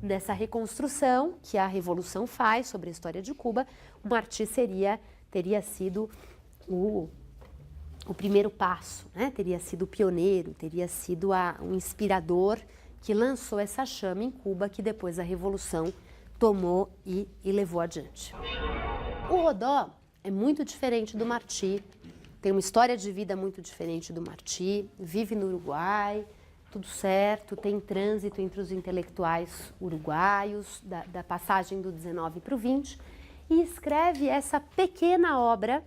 dessa reconstrução que a Revolução faz sobre a história de Cuba, o Martí teria sido o primeiro passo, né? Teria sido o pioneiro, teria sido um inspirador que lançou essa chama em Cuba, que depois a Revolução tomou e levou adiante. O Rodó é muito diferente do Martí, tem uma história de vida muito diferente do Martí, vive no Uruguai, tudo certo, tem trânsito entre os intelectuais uruguaios, da passagem do 19 para o 20, e escreve essa pequena obra,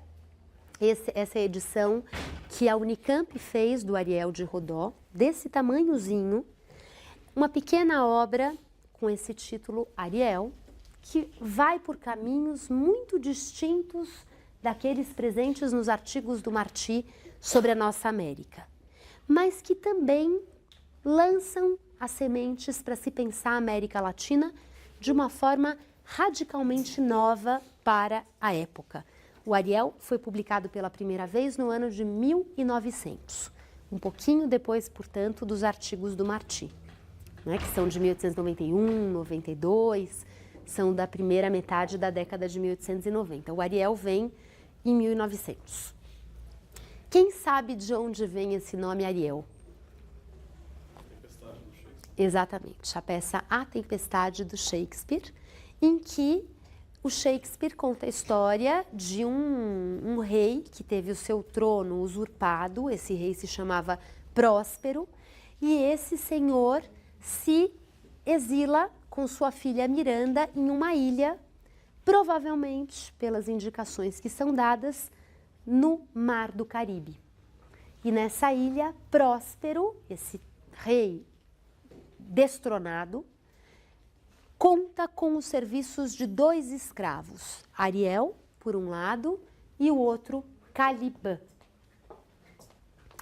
essa edição que a Unicamp fez do Ariel de Rodó, desse tamanhozinho, uma pequena obra com esse título Ariel, que vai por caminhos muito distintos daqueles presentes nos artigos do Martí sobre a nossa América, mas que também lançam as sementes para se pensar a América Latina de uma forma radicalmente nova para a época. O Ariel foi publicado pela primeira vez no ano de 1900, um pouquinho depois, portanto, dos artigos do Martí, né, que são de 1891, 92, são da primeira metade da década de 1890. O Ariel vem em 1900. Quem sabe de onde vem esse nome Ariel? Exatamente, a peça A Tempestade do Shakespeare, em que o Shakespeare conta a história de um rei que teve o seu trono usurpado. Esse rei se chamava Próspero, e esse senhor se exila com sua filha Miranda em uma ilha, provavelmente, pelas indicações que são dadas, no Mar do Caribe. E nessa ilha, Próspero, esse rei destronado, conta com os serviços de dois escravos, Ariel, por um lado, e o outro, Caliban.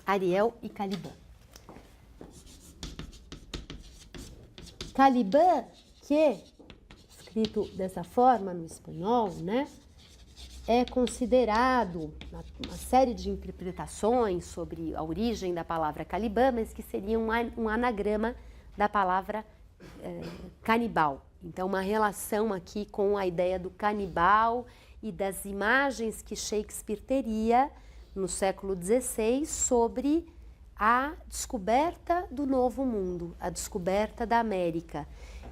Ariel e Caliban. Caliban, que, escrito dessa forma no espanhol, né, é considerado uma série de interpretações sobre a origem da palavra Caliban, mas que seria um anagrama da palavra canibal. Então, uma relação aqui com a ideia do canibal e das imagens que Shakespeare teria no século XVI sobre a descoberta do Novo Mundo, a descoberta da América.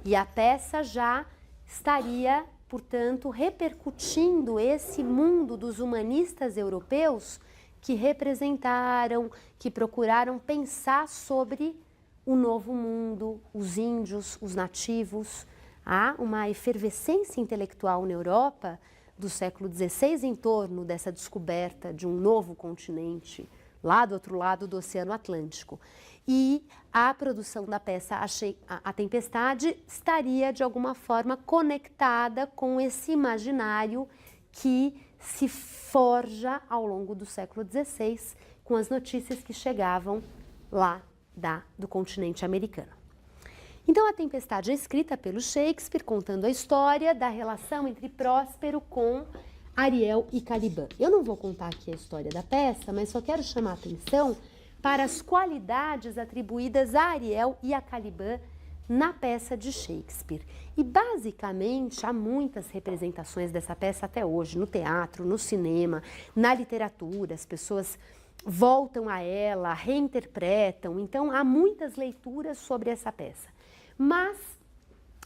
E a peça já estaria, portanto, repercutindo esse mundo dos humanistas europeus que representaram, que procuraram pensar sobre o Novo Mundo, os índios, os nativos. Há uma efervescência intelectual na Europa do século XVI em torno dessa descoberta de um novo continente, lá do outro lado do Oceano Atlântico. E a produção da peça A Tempestade estaria, de alguma forma, conectada com esse imaginário que se forja ao longo do século XVI com as notícias que chegavam lá do continente americano. Então, A Tempestade é escrita pelo Shakespeare, contando a história da relação entre Próspero com Ariel e Caliban. Eu não vou contar aqui a história da peça, mas só quero chamar a atenção para as qualidades atribuídas a Ariel e a Caliban na peça de Shakespeare. E, basicamente, há muitas representações dessa peça até hoje, no teatro, no cinema, na literatura. As pessoas voltam a ela, reinterpretam. Então, há muitas leituras sobre essa peça. Mas,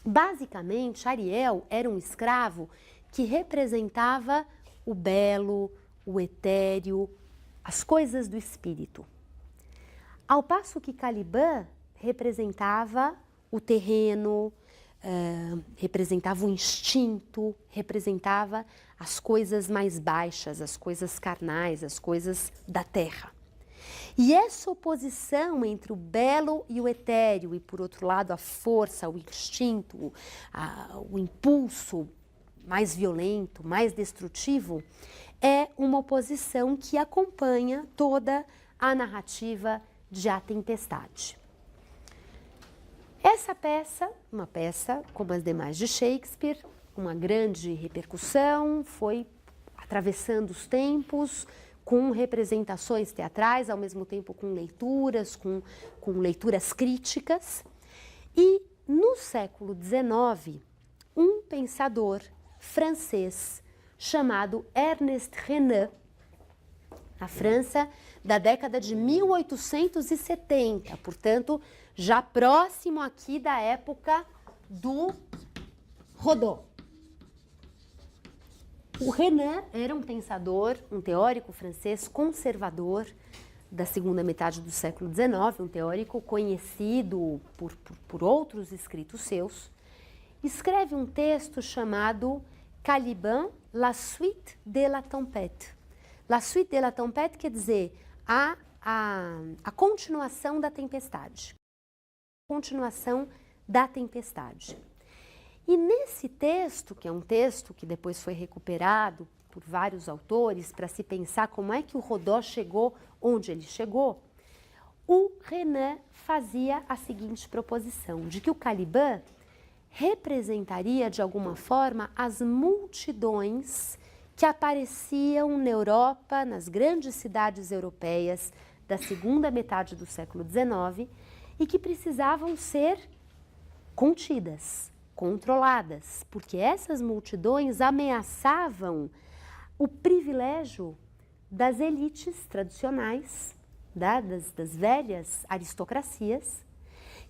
basicamente, Ariel era um escravo que representava o belo, o etéreo, as coisas do espírito. Ao passo que Caliban representava o terreno, representava o instinto, representava as coisas mais baixas, as coisas carnais, as coisas da terra. E essa oposição entre o belo e o etéreo, e por outro lado a força, o instinto, o impulso mais violento, mais destrutivo, é uma oposição que acompanha toda a narrativa de A Tempestade. Essa peça, uma peça como as demais de Shakespeare, uma grande repercussão, foi atravessando os tempos, com representações teatrais, ao mesmo tempo com leituras críticas. E no século XIX, um pensador francês chamado Ernest Renan, na França da década de 1870, portanto, já próximo aqui da época do Rodin. O Renan era um pensador, um teórico francês conservador da segunda metade do século XIX, um teórico conhecido por outros escritos seus. Escreve um texto chamado Caliban, La Suite de la Tempête. La Suite de la Tempête quer dizer a continuação da tempestade. Continuação da tempestade. E nesse texto, que é um texto que depois foi recuperado por vários autores para se pensar como é que o Rodin chegou onde ele chegou, o Renan fazia a seguinte proposição, de que o Caliban representaria de alguma forma as multidões que apareciam na Europa, nas grandes cidades europeias da segunda metade do século XIX e que precisavam ser contidas, controladas, porque essas multidões ameaçavam o privilégio das elites tradicionais, das velhas aristocracias,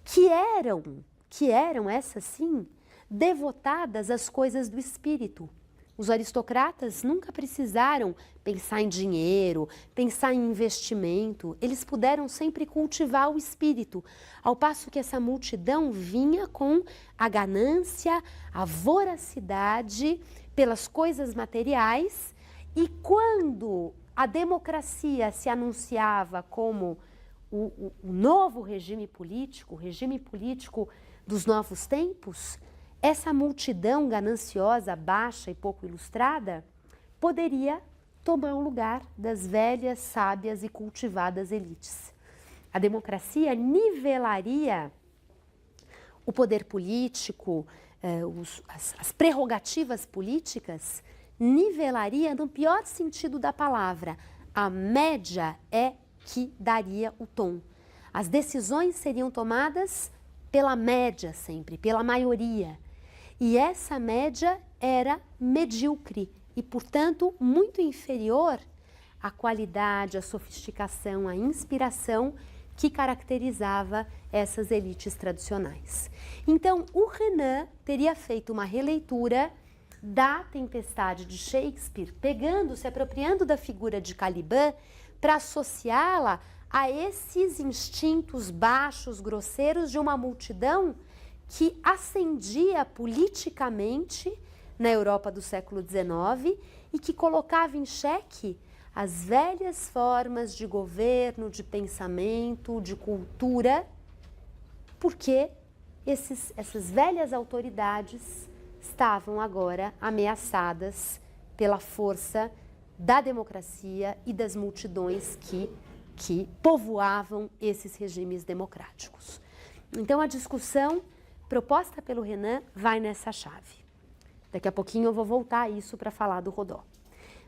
que eram essas sim, devotadas às coisas do espírito. Os aristocratas nunca precisaram pensar em dinheiro, pensar em investimento, eles puderam sempre cultivar o espírito, ao passo que essa multidão vinha com a ganância, a voracidade pelas coisas materiais, e quando a democracia se anunciava como o novo regime político, o regime político dos novos tempos, essa multidão gananciosa, baixa e pouco ilustrada poderia tomar o lugar das velhas, sábias e cultivadas elites. A democracia nivelaria o poder político, as prerrogativas políticas, nivelaria no pior sentido da palavra. A média é que daria o tom. As decisões seriam tomadas pela média sempre, pela maioria. E essa média era medíocre e, portanto, muito inferior à qualidade, à sofisticação, à inspiração que caracterizava essas elites tradicionais. Então, o Renan teria feito uma releitura da Tempestade de Shakespeare, se apropriando da figura de Caliban para associá-la a esses instintos baixos, grosseiros de uma multidão que ascendia politicamente na Europa do século XIX e que colocava em xeque as velhas formas de governo, de pensamento, de cultura, porque essas velhas autoridades estavam agora ameaçadas pela força da democracia e das multidões que povoavam esses regimes democráticos. Então, a discussão proposta pelo Renan vai nessa chave. Daqui a pouquinho eu vou voltar a isso para falar do Rodin.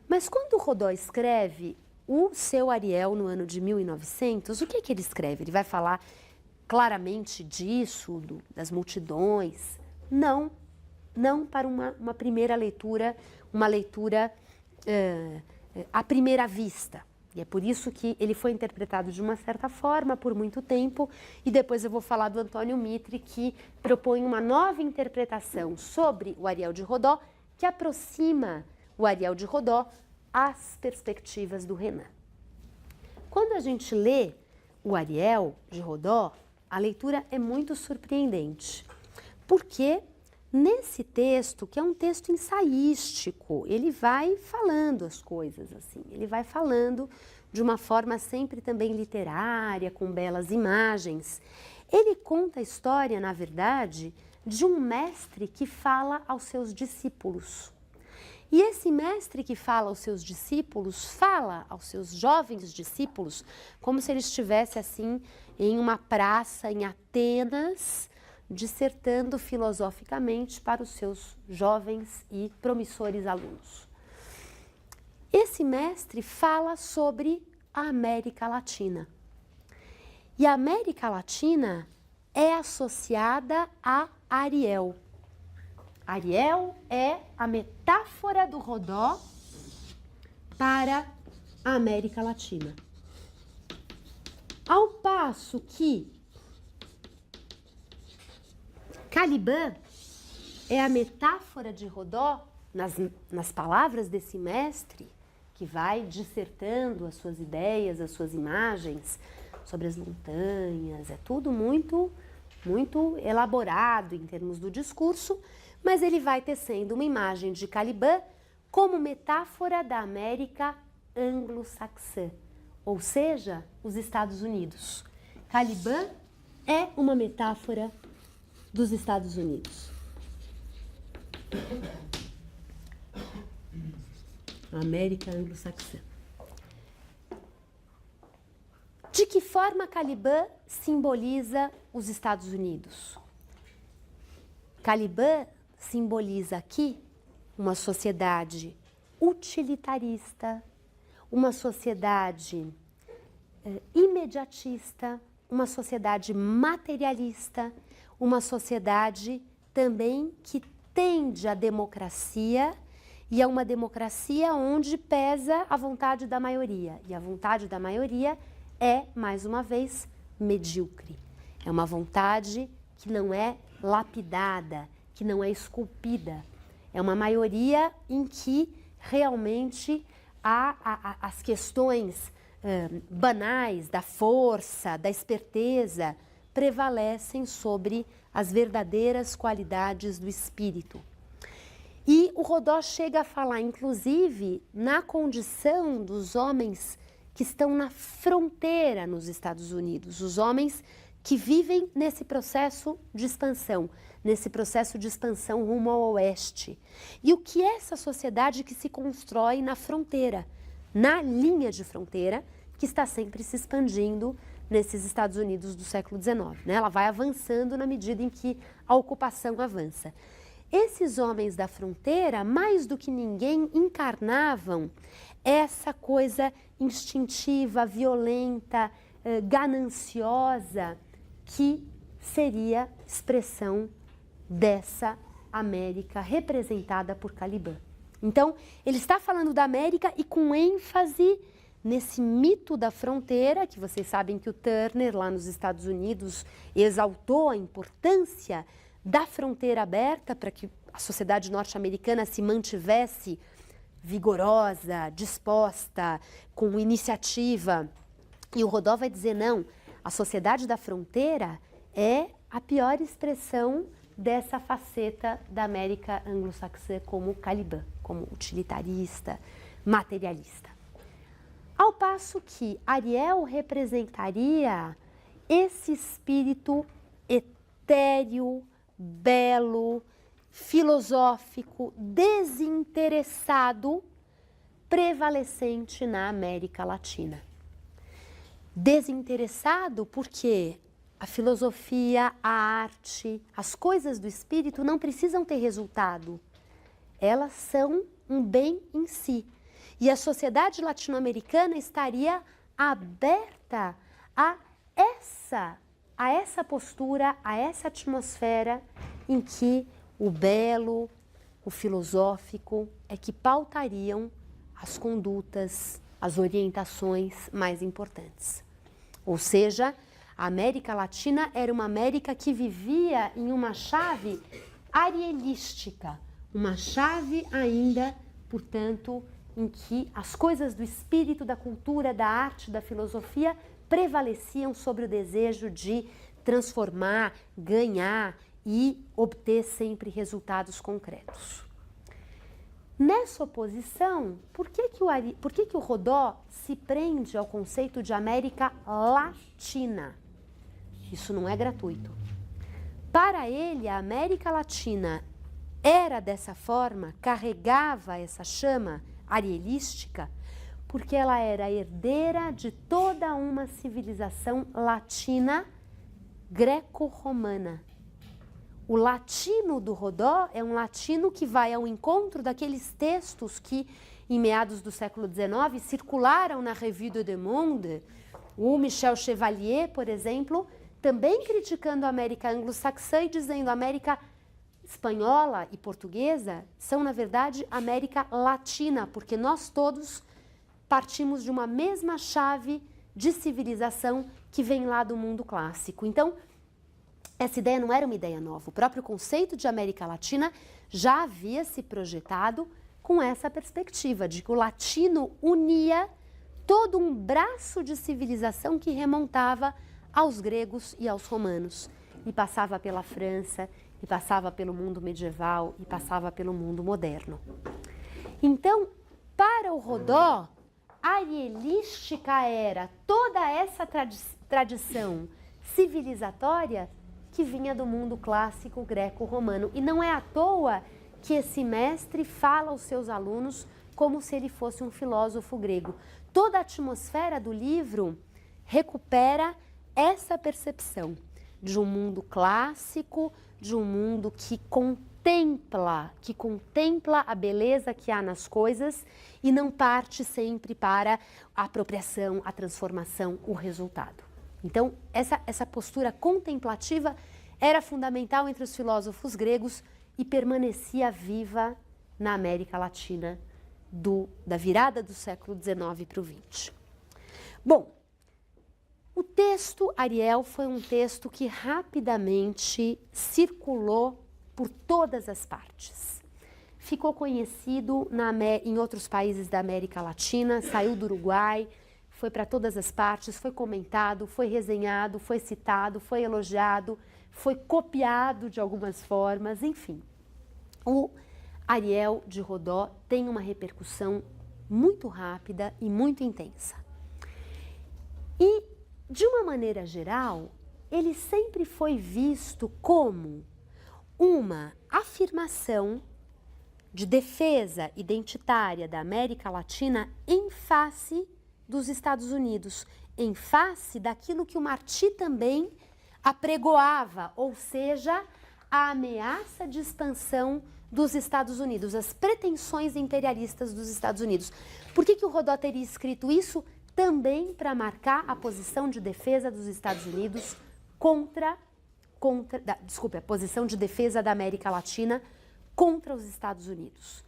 Mas quando o Rodin escreve o seu Ariel no ano de 1900, o que ele escreve? Ele vai falar claramente disso, das multidões? Não para uma primeira leitura, uma leitura à primeira vista. E é por isso que ele foi interpretado de uma certa forma por muito tempo, e depois eu vou falar do Antônio Mitre, que propõe uma nova interpretação sobre o Ariel de Rodin, que aproxima o Ariel de Rodin às perspectivas do Renan. Quando a gente lê o Ariel de Rodin, a leitura é muito surpreendente, porque nesse texto, que é um texto ensaístico, ele vai falando as coisas assim, ele vai falando de uma forma sempre também literária, com belas imagens. Ele conta a história, na verdade, de um mestre que fala aos seus discípulos. E esse mestre que fala aos seus discípulos, fala aos seus jovens discípulos, como se ele estivesse assim em uma praça em Atenas, dissertando filosoficamente para os seus jovens e promissores alunos. Esse mestre fala sobre a América Latina. E a América Latina é associada a Ariel. Ariel é a metáfora do Rodó para a América Latina. Ao passo que Caliban é a metáfora de Rodó, nas palavras desse mestre, que vai dissertando as suas ideias, as suas imagens sobre as montanhas, é tudo muito elaborado em termos do discurso, mas ele vai tecendo uma imagem de Caliban como metáfora da América anglo-saxã, ou seja, os Estados Unidos. Caliban é uma metáfora dos Estados Unidos. América anglo-saxã. De que forma Caliban simboliza os Estados Unidos? Caliban simboliza aqui uma sociedade utilitarista, uma sociedade imediatista, uma sociedade materialista, uma sociedade também que tende à democracia, e é uma democracia onde pesa a vontade da maioria. E a vontade da maioria é, mais uma vez, medíocre. É uma vontade que não é lapidada, que não é esculpida. É uma maioria em que realmente as questões banais da força, da esperteza, prevalecem sobre as verdadeiras qualidades do espírito. E o Rodó chega a falar, inclusive, na condição dos homens que estão na fronteira nos Estados Unidos, os homens que vivem nesse processo de expansão rumo ao oeste. E o que é essa sociedade que se constrói na fronteira, na linha de fronteira, que está sempre se expandindo nesses Estados Unidos do século XIX, né? Ela vai avançando na medida em que a ocupação avança. Esses homens da fronteira, mais do que ninguém, encarnavam essa coisa instintiva, violenta, gananciosa, que seria expressão dessa América representada por Caliban. Então, ele está falando da América e com ênfase nesse mito da fronteira, que vocês sabem que o Turner, lá nos Estados Unidos, exaltou a importância da fronteira aberta para que a sociedade norte-americana se mantivesse vigorosa, disposta, com iniciativa. E o Rodó vai dizer, não, a sociedade da fronteira é a pior expressão dessa faceta da América anglo-saxã como Caliban, como utilitarista, materialista. Ao passo que Ariel representaria esse espírito etéreo, belo, filosófico, desinteressado, prevalecente na América Latina. Desinteressado porque a filosofia, a arte, as coisas do espírito não precisam ter resultado. Elas são um bem em si. E a sociedade latino-americana estaria aberta a essa postura, a essa atmosfera em que o belo, o filosófico é que pautariam as condutas, as orientações mais importantes. Ou seja, a América Latina era uma América que vivia em uma chave arielística, uma chave ainda, portanto, em que as coisas do espírito, da cultura, da arte, da filosofia prevaleciam sobre o desejo de transformar, ganhar e obter sempre resultados concretos. Nessa oposição, por que o Rodó se prende ao conceito de América Latina? Isso não é gratuito. Para ele, a América Latina era dessa forma, carregava essa chama arielística, porque ela era herdeira de toda uma civilização latina greco-romana. O latino do Rodó é um latino que vai ao encontro daqueles textos que, em meados do século XIX, circularam na Revue de Monde. O Michel Chevalier, por exemplo, também criticando a América anglo-saxã e dizendo a América espanhola e portuguesa são, na verdade, América Latina, porque nós todos partimos de uma mesma chave de civilização que vem lá do mundo clássico. Então, essa ideia não era uma ideia nova. O próprio conceito de América Latina já havia se projetado com essa perspectiva de que o latino unia todo um braço de civilização que remontava aos gregos e aos romanos, e passava pela França, e passava pelo mundo medieval, e passava pelo mundo moderno. Então, para o Rodó, a arielística era toda essa tradição civilizatória que vinha do mundo clássico greco-romano. E não é à toa que esse mestre fala aos seus alunos como se ele fosse um filósofo grego. Toda a atmosfera do livro recupera essa percepção de um mundo clássico, de um mundo que contempla a beleza que há nas coisas e não parte sempre para a apropriação, a transformação, o resultado. Então, essa postura contemplativa era fundamental entre os filósofos gregos e permanecia viva na América Latina da virada do século XIX para o XX. Bom, o texto Ariel foi um texto que rapidamente circulou por todas as partes. Ficou conhecido em outros países da América Latina, saiu do Uruguai, foi para todas as partes, foi comentado, foi resenhado, foi citado, foi elogiado, foi copiado de algumas formas, enfim. O Ariel de Rodó tem uma repercussão muito rápida e muito intensa. E, de uma maneira geral, ele sempre foi visto como uma afirmação de defesa identitária da América Latina em face dos Estados Unidos, em face daquilo que o Martí também apregoava, ou seja, a ameaça de expansão dos Estados Unidos, as pretensões imperialistas dos Estados Unidos. Por que o Rodó teria escrito isso? Também para marcar a posição de defesa dos Estados Unidos a posição de defesa da América Latina contra os Estados Unidos.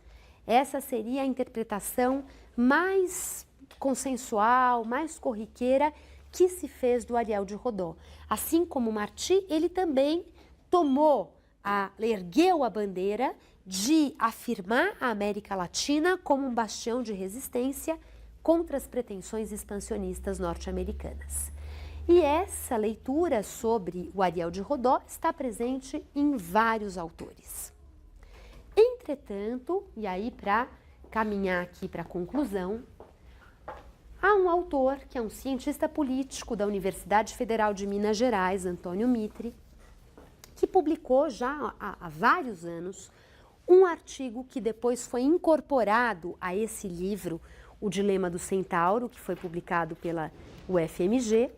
Essa seria a interpretação mais consensual, mais corriqueira que se fez do Ariel de Rodó. Assim como Martí, ele também ergueu a bandeira de afirmar a América Latina como um bastião de resistência contra as pretensões expansionistas norte-americanas. E essa leitura sobre o Ariel de Rodó está presente em vários autores. Entretanto, e aí para caminhar aqui para a conclusão, há um autor que é um cientista político da Universidade Federal de Minas Gerais, Antônio Mitre, que publicou já há vários anos um artigo que depois foi incorporado a esse livro, O Dilema do Centauro, que foi publicado pela UFMG.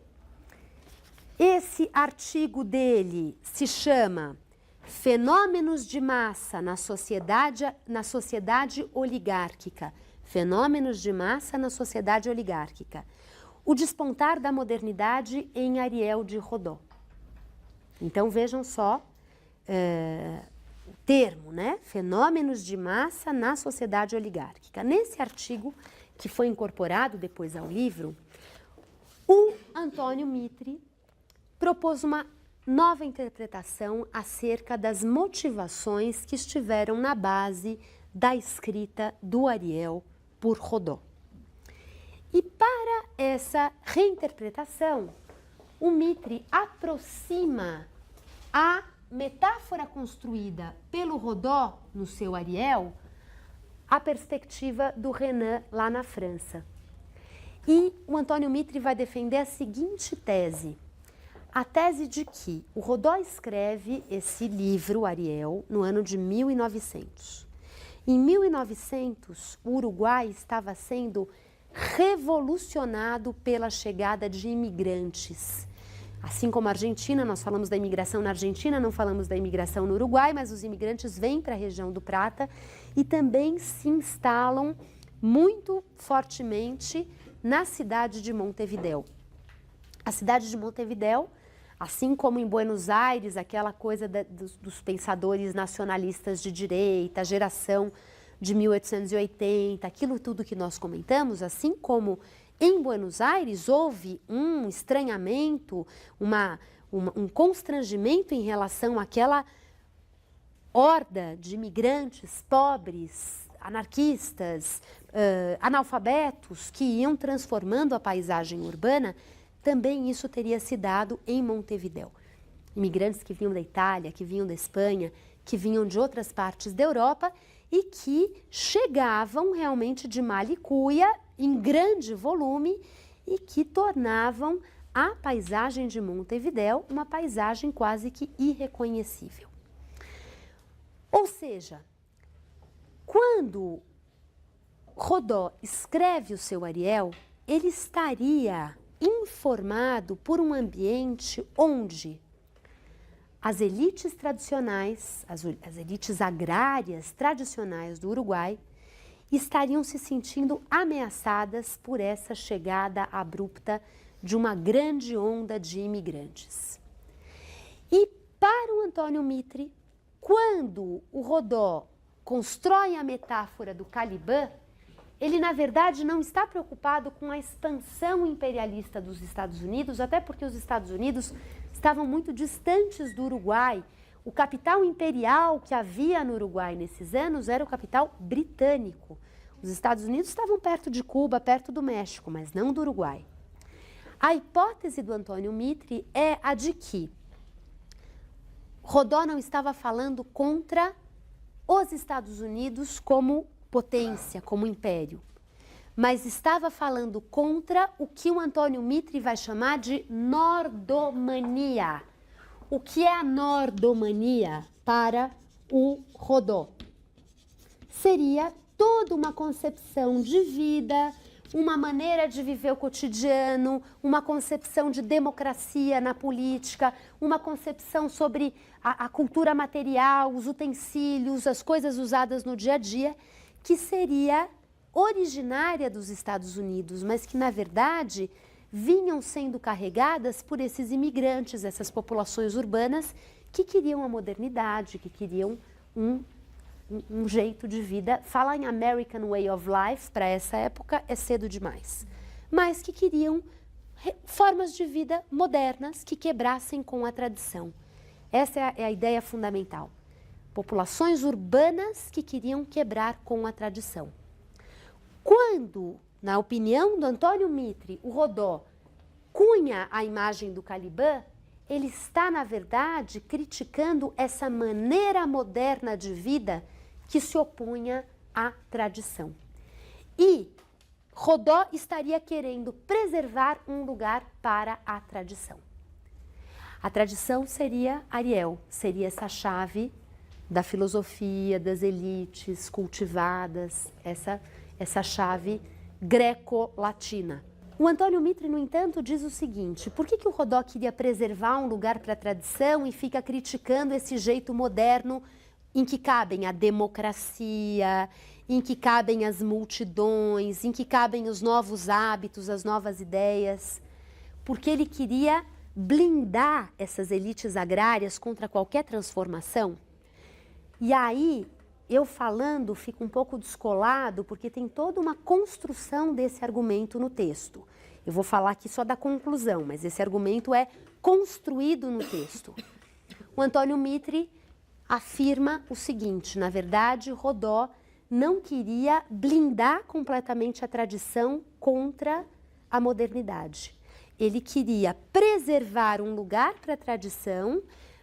Esse artigo dele se chama Fenômenos de Massa na Sociedade Oligárquica. Fenômenos de Massa na Sociedade Oligárquica. O Despontar da Modernidade em Ariel de Rodó. Então vejam só o termo, né? Fenômenos de massa na sociedade oligárquica. Nesse artigo, que foi incorporado depois ao livro, o Antônio Mitre propôs uma nova interpretação acerca das motivações que estiveram na base da escrita do Ariel por Rodó. E para essa reinterpretação, o Mitre aproxima a metáfora construída pelo Rodó no seu Ariel à perspectiva do Renan lá na França. E o Antônio Mitre vai defender a seguinte tese, a tese de que o Rodó escreve esse livro, Ariel, no ano de 1900. Em 1900, o Uruguai estava sendo revolucionado pela chegada de imigrantes. Assim como a Argentina, nós falamos da imigração na Argentina, não falamos da imigração no Uruguai, mas os imigrantes vêm para a região do Prata e também se instalam muito fortemente na cidade de Montevidéu. A cidade de Montevidéu Assim como em Buenos Aires, aquela coisa dos pensadores nacionalistas de direita, a geração de 1880, aquilo tudo que nós comentamos, assim como em Buenos Aires houve um estranhamento, um constrangimento em relação àquela horda de imigrantes pobres, anarquistas, analfabetos que iam transformando a paisagem urbana, também isso teria se dado em Montevidéu. Imigrantes que vinham da Itália, que vinham da Espanha, que vinham de outras partes da Europa e que chegavam realmente de Malicuia em grande volume e que tornavam a paisagem de Montevidéu uma paisagem quase que irreconhecível. Ou seja, quando Rodó escreve o seu Ariel, ele estaria informado por um ambiente onde as elites tradicionais, as elites agrárias tradicionais do Uruguai, estariam se sentindo ameaçadas por essa chegada abrupta de uma grande onda de imigrantes. E para o Antônio Mitre, quando o Rodó constrói a metáfora do Calibã, ele, na verdade, não está preocupado com a expansão imperialista dos Estados Unidos, até porque os Estados Unidos estavam muito distantes do Uruguai. O capital imperial que havia no Uruguai nesses anos era o capital britânico. Os Estados Unidos estavam perto de Cuba, perto do México, mas não do Uruguai. A hipótese do Antônio Mitre é a de que Rodó não estava falando contra os Estados Unidos como potência, como império, mas estava falando contra o que o Antônio Mitre vai chamar de nordomania. O que é a nordomania para o Rodó? Seria toda uma concepção de vida, uma maneira de viver o cotidiano, uma concepção de democracia na política, uma concepção sobre a cultura material, os utensílios, as coisas usadas no dia a dia, que seria originária dos Estados Unidos, mas que, na verdade, vinham sendo carregadas por esses imigrantes, essas populações urbanas que queriam a modernidade, que queriam um jeito de vida. Falar em American Way of Life para essa época é cedo demais, mas que queriam formas de vida modernas que quebrassem com a tradição. Essa é a ideia fundamental. Populações urbanas que queriam quebrar com a tradição. Quando, na opinião do Antônio Mitre, o Rodó cunha a imagem do Calibã, ele está, na verdade, criticando essa maneira moderna de vida que se opunha à tradição. E Rodó estaria querendo preservar um lugar para a tradição. A tradição seria Ariel, seria essa chave da filosofia, das elites cultivadas, essa chave greco-latina. O Antônio Mitre, no entanto, diz o seguinte: por que o Rodó queria preservar um lugar para a tradição e fica criticando esse jeito moderno em que cabem a democracia, em que cabem as multidões, em que cabem os novos hábitos, as novas ideias? Porque ele queria blindar essas elites agrárias contra qualquer transformação. E aí, eu falando, fico um pouco descolado, porque tem toda uma construção desse argumento no texto. Eu vou falar aqui só da conclusão, mas esse argumento é construído no texto. O Antônio Mitre afirma o seguinte: na verdade, Rodó não queria blindar completamente a tradição contra a modernidade. Ele queria preservar um lugar para a tradição,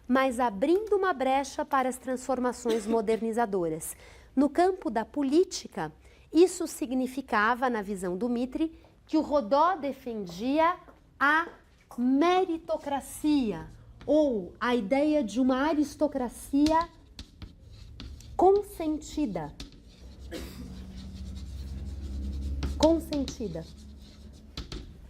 mas abrindo uma brecha para as transformações modernizadoras. No campo da política, isso significava, na visão do Mitre, que o Rodó defendia a meritocracia, ou a ideia de uma aristocracia consentida. Consentida.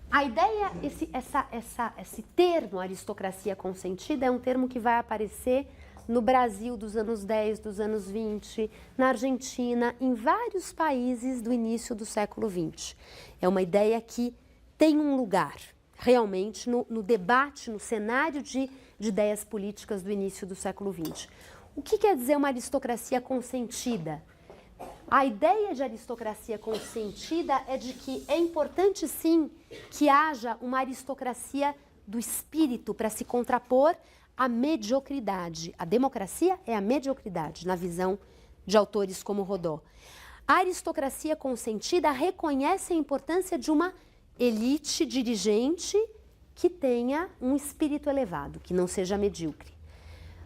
A ideia, esse termo aristocracia consentida é um termo que vai aparecer no Brasil dos anos 10, dos anos 20, na Argentina, em vários países do início do século 20. É uma ideia que tem um lugar. realmente no debate, no cenário de ideias políticas do início do século XX. O que quer dizer uma aristocracia consentida? A ideia de aristocracia consentida é de que é importante, sim, que haja uma aristocracia do espírito para se contrapor à mediocridade. A democracia é a mediocridade, na visão de autores como Rodó. A aristocracia consentida reconhece a importância de uma elite dirigente que tenha um espírito elevado, que não seja medíocre.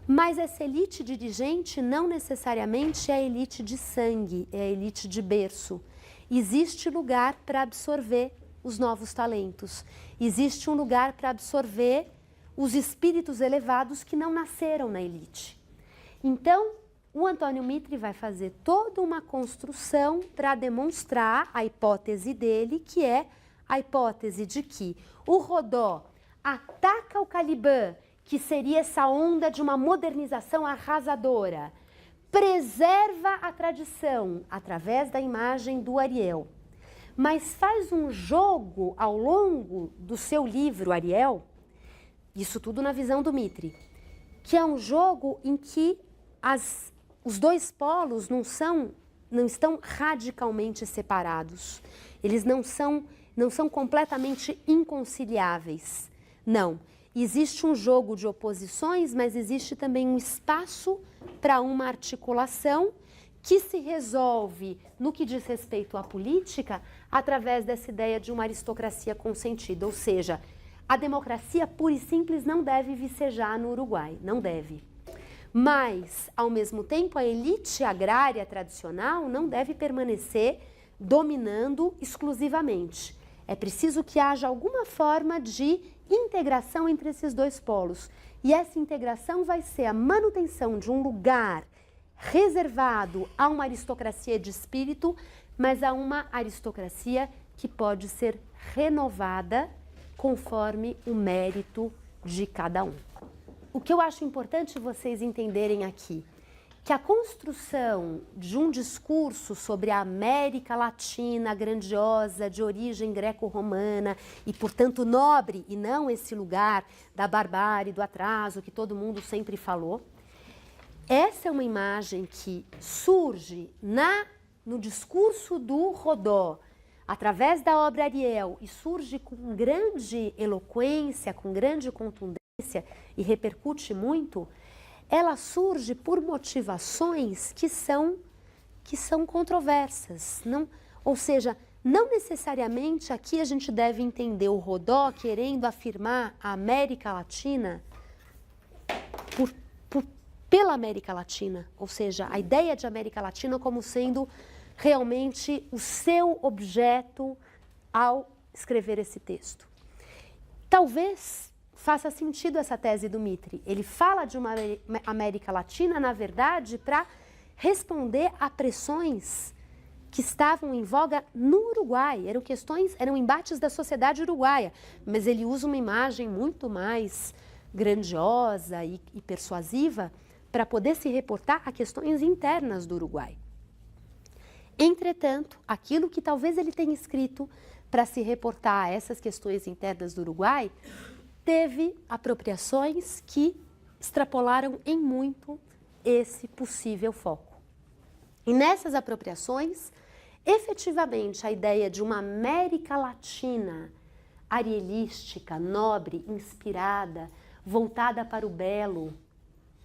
Mas essa elite dirigente não necessariamente é a elite de sangue, é a elite de berço. Existe lugar para absorver os novos talentos. Existe um lugar para absorver os espíritos elevados que não nasceram na elite. Então, o Antônio Mitre vai fazer toda uma construção para demonstrar a hipótese dele, que é a hipótese de que o Rodó ataca o Caliban, que seria essa onda de uma modernização arrasadora, preserva a tradição através da imagem do Ariel, mas faz um jogo ao longo do seu livro Ariel, isso tudo na visão do Mitre, que é um jogo em que os dois polos não estão radicalmente separados, eles não são completamente inconciliáveis, não. Existe um jogo de oposições, mas existe também um espaço para uma articulação que se resolve, no que diz respeito à política, através dessa ideia de uma aristocracia consentida. Ou seja, a democracia pura e simples não deve vicejar no Uruguai, não deve. Mas, ao mesmo tempo, a elite agrária tradicional não deve permanecer dominando exclusivamente. É preciso que haja alguma forma de integração entre esses dois polos. E essa integração vai ser a manutenção de um lugar reservado a uma aristocracia de espírito, mas a uma aristocracia que pode ser renovada conforme o mérito de cada um. O que eu acho importante vocês entenderem aqui, que a construção de um discurso sobre a América Latina grandiosa, de origem greco-romana e, portanto, nobre, e não esse lugar da barbárie, do atraso que todo mundo sempre falou, essa é uma imagem que surge no discurso do Rodó, através da obra Ariel, e surge com grande eloquência, com grande contundência e repercute muito. Ela surge por motivações que são controversas. Ou seja, não necessariamente aqui a gente deve entender o Rodó querendo afirmar a América Latina pela América Latina. Ou seja, a ideia de América Latina como sendo realmente o seu objeto ao escrever esse texto. Talvez faça sentido essa tese do Mitre. Ele fala de uma América Latina, na verdade, para responder a pressões que estavam em voga no Uruguai. Eram embates da sociedade uruguaia, mas ele usa uma imagem muito mais grandiosa e persuasiva para poder se reportar a questões internas do Uruguai. Entretanto, aquilo que talvez ele tenha escrito para se reportar a essas questões internas do Uruguai teve apropriações que extrapolaram em muito esse possível foco. E nessas apropriações, efetivamente, a ideia de uma América Latina arielística, nobre, inspirada, voltada para o belo,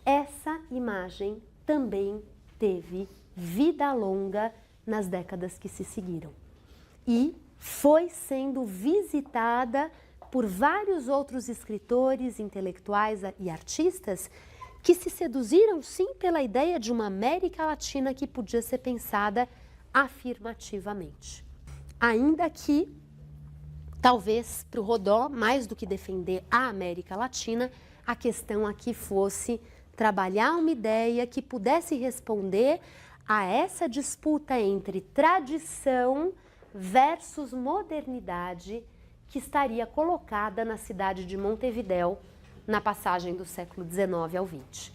essa imagem também teve vida longa nas décadas que se seguiram. E foi sendo visitada por vários outros escritores, intelectuais e artistas que se seduziram, sim, pela ideia de uma América Latina que podia ser pensada afirmativamente. Ainda que, talvez, para o Rodó, mais do que defender a América Latina, a questão aqui fosse trabalhar uma ideia que pudesse responder a essa disputa entre tradição versus modernidade que estaria colocada na cidade de Montevidéu na passagem do século XIX ao XX.